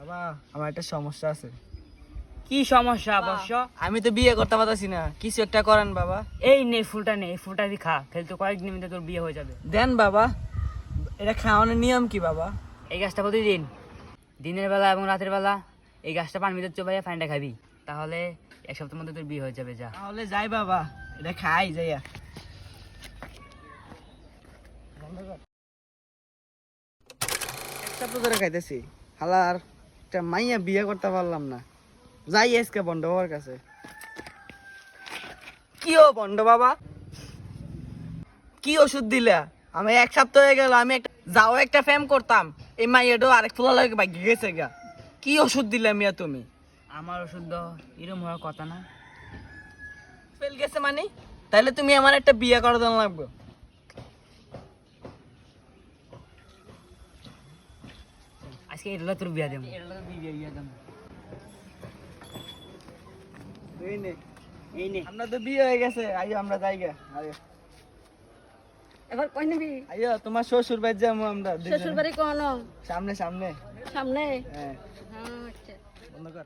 বাবা আমার একটা সমস্যা আছে। কি সমস্যা অবশ্য? আমি তো বিয়ে করতে পারতাছি না, কিছু একটা করেন বাবা। এই নে ফুলটা নে, এই ফুলটা দিয়ে খা, খেলে তো কয়েকদিনের মধ্যে তোর বিয়ে হয়ে যাবে। দেন বাবা। এটা খাওয়ানোর নিয়ম কি বাবা? এই গাছটা প্রতিদিন দিনের বেলা এবং রাতের বেলা এই গাছটা পানির ভিতর চোবাইয়া পানিটা খাবি, তাহলে এক সপ্তাহের মধ্যে তোর বিয়ে হয়ে যাবে। যা তাহলে যাই বাবা, এটা খাই যাইয়া। এক সপ্তাহ ধরে খাইতেছি, হালার একটা মাইয়া বিয়ে করতে পারলাম না। যাই আজকে বন্ড বাবার কাছে। কি ও বন্ড বাবা, কি ওষুধ দিলা? আমি এক সপ্তাহ হয়ে গেল, আমি একটা ফেম করতাম, এই মাইয়াটাও আরেক ফুলা লাগে ভাগ্যে গেছে গা। কি ওষুধ দিলা মিয়া তুমি? আমার ওষুধ এরম হওয়ার কথা না। ফেল গেছে মানে? তাহলে তুমি আমার একটা বিয়ে করে দেন লাগবে। আজকে এটা তোর বিয়ে দেবো। এই নে আমরা তো বিয়ে হয়ে গেছে, আইও আমরা যাইগা। এবার কই নিবি? আইও তোমার শ্বশুর বাড়ি যাবো আমরা দুজনে। শ্বশুর বাড়ি কোন? সামনে সামনে। সামনে? হ্যাঁ আচ্ছা। বন্ধ কর।